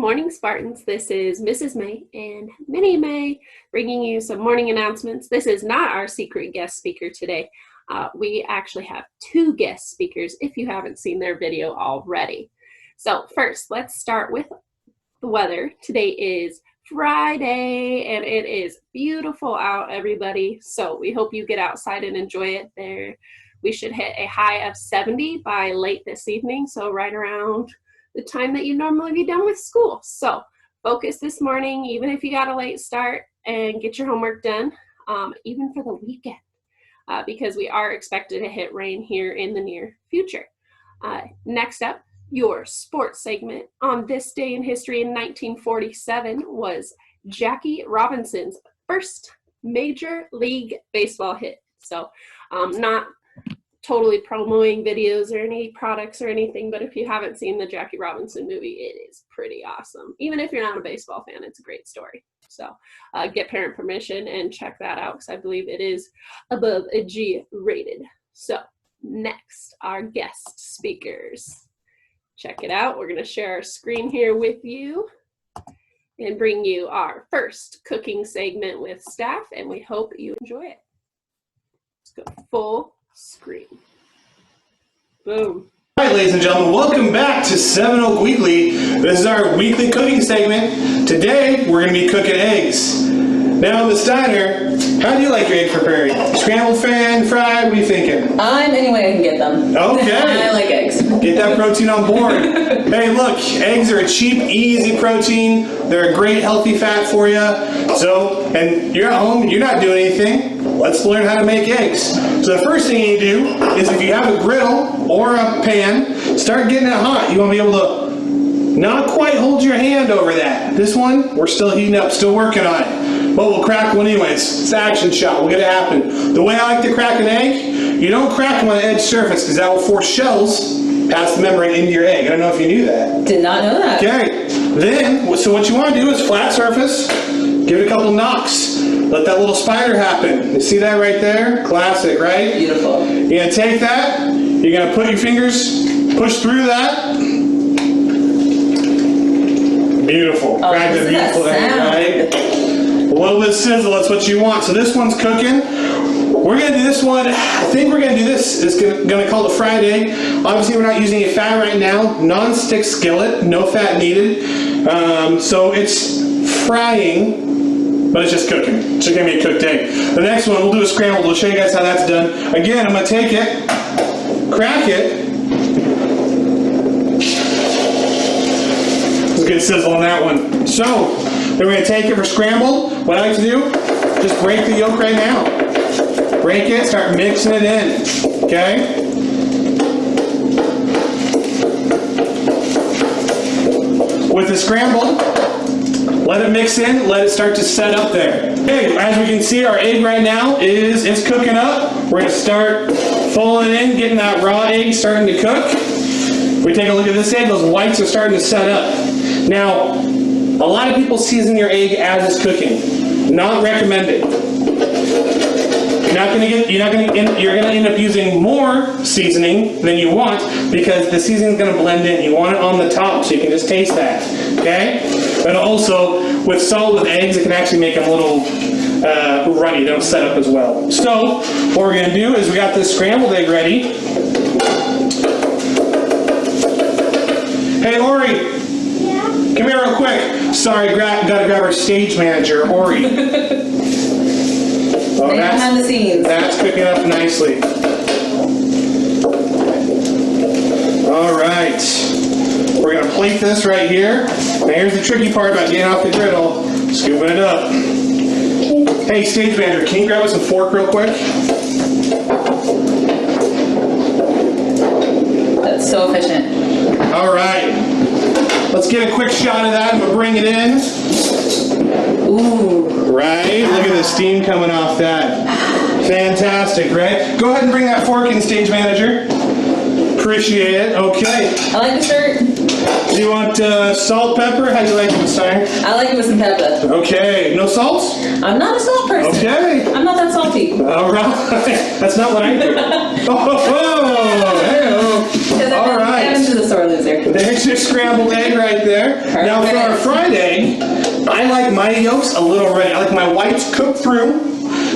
morning, Spartans. This is Mrs. May and Minnie May bringing you some morning announcements. This is not our secret guest speaker today. We actually have two guest speakers if you haven't seen their video already. So first, let's start with the weather. Today is Friday and it is beautiful out, everybody. So we hope you get outside and enjoy it there. We should hit a high of 70 by late this evening, so right around the time that you normally be done with school. So focus this morning, even if you got a late start, and get your homework done, even for the weekend, because we are expected to hit rain here in the near future. Next up, your sports segment. On this day in history in 1947 was Jackie Robinson's first Major League Baseball hit. So not totally promoting videos or any products or anything, but if you haven't seen the Jackie Robinson movie, it is pretty awesome. Even if you're not a baseball fan, it's a great story. So get parent permission and check that out, because I believe it is above a G rated. So next, our guest speakers. Check it out. We're going to share our screen here with you and bring you our first cooking segment with staff, and we hope you enjoy it. Let's go full screen. Boom. All right, ladies and gentlemen, welcome back to Seven Oak Weekly. This is our weekly cooking segment. Today, we're going to be cooking eggs. Now, Ms. Steiner, how do you like your egg prepared? Scrambled, fan, fried? What are you thinking? I'm any way I can get them. Okay. I like eggs. Get that protein on board. Hey, look, eggs are a cheap, easy protein. They're a great, healthy fat for you. So, and you're at home, you're not doing anything. Let's learn how to make eggs. So the first thing you do is, if you have a griddle or a pan, start getting it hot. You want to be able to not quite hold your hand over that. This one, we're still heating up, still working on it. But we'll crack one anyways. It's an action shot. We'll get it happen. The way I like to crack an egg, you don't crack them on the edge surface, because that will force shells past the membrane into your egg. I don't know if you knew that. Did not know that. Okay. Then, so what you want to do is flat surface, give it a couple knocks. Let that little spider happen. You see that right there? Classic, right? Beautiful. You're going to take that, you're going to put your fingers, push through that. Beautiful. Oh, Crack the beautiful egg, right? A little bit of sizzle, that's what you want. So this one's cooking. We're going to do this one, I think we're going to do this, it's going to call it fried egg. Obviously we're not using any fat right now. Non-stick skillet, no fat needed. So it's frying, but it's just cooking. It's just going to be a cooked egg. The next one, we'll do a scrambled. We'll show you guys how that's done. Again, I'm going to take it, crack it. There's a good sizzle on that one. So, then we're going to take it for scrambled. What I like to do, just break the yolk right now. Break it, start mixing it in, okay? With the scrambled, let it mix in, let it start to set up there. Okay, as we can see, our egg right now it's cooking up. We're going to start folding it in, getting that raw egg starting to cook. We take a look at this egg, those whites are starting to set up. Now, a lot of people season your egg as it's cooking. Not recommended. You're going to end up using more seasoning than you want, because the seasoning is going to blend in. You want it on the top so you can just taste that. Okay? But also, with salt with eggs, it can actually make them a little runny. They don't set up as well. So, what we're going to do is, we got this scrambled egg ready. Hey, Ori. Yeah? Come here real quick. Sorry, gotta grab our stage manager, Ori. Oh, behind the scenes. That's cooking up nicely. All right. We're going to plate this right here. Now here's the tricky part about getting off the griddle. Scooping it up. Hey, stage manager, can you grab us a fork real quick? That's so efficient. All right. Let's get a quick shot of that and we'll bring it in. Ooh. Right? Look at the steam coming off that. Fantastic, right? Go ahead and bring that fork in, stage manager. Appreciate it. Okay. I like the shirt. Do you want salt, pepper? How do you like it, Ms. Steiner? I like it with some pepper. Okay. No salt? I'm not a salt person. Okay. I'm not that salty. All right. That's not what I do. Oh, hey. All right. Kevin's is a sore loser. There's your scrambled egg right there. Now for our fried egg, I like my yolks a little runny. I like my whites cooked through,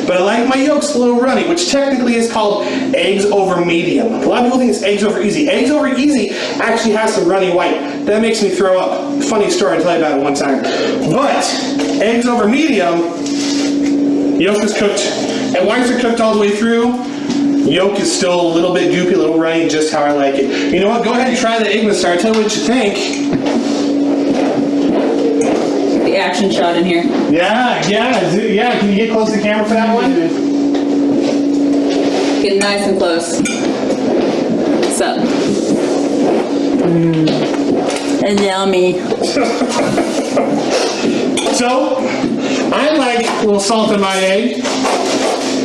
but I like my yolks a little runny, which technically is called eggs over medium. A lot of people think it's eggs over easy. Eggs over easy actually has some runny white. That makes me throw up. Funny story, I'll tell you about it one time. But eggs over medium, yolk is cooked, and whites are cooked all the way through. Yolk is still a little bit goopy, a little runny, just how I like it. You know what? Go ahead and try the egg, Ms.Steiner. Tell me what you think. The action shot in here. Yeah. Can you get close to the camera for that one? Get nice and close. What's up? And yummy. So, I like a little salt in my egg.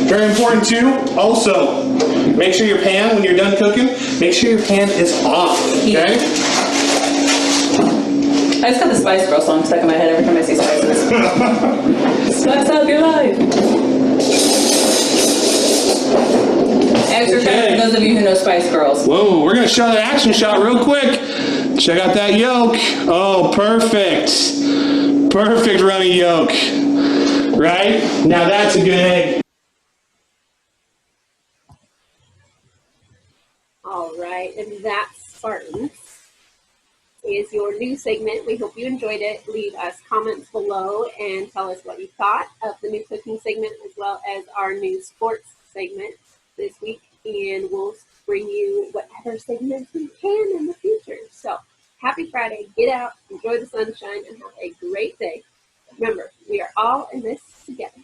Very important too. Also, make sure your pan, when you're done cooking, make sure your pan is off, okay? I just got the Spice Girl song stuck in my head every time I see spices. Spice up your life. Extra credit for those of you who know Spice Girls. Whoa, we're gonna show that action shot real quick. Check out that yolk. Oh, perfect. Perfect runny yolk. Right? Now that's a good egg. All right, and that, Spartans, is your new segment. We hope you enjoyed it. Leave us comments below and tell us what you thought of the new cooking segment as well as our new sports segment this week. And we'll bring you whatever segments we can in the future. So happy Friday. Get out, enjoy the sunshine, and have a great day. Remember, we are all in this together.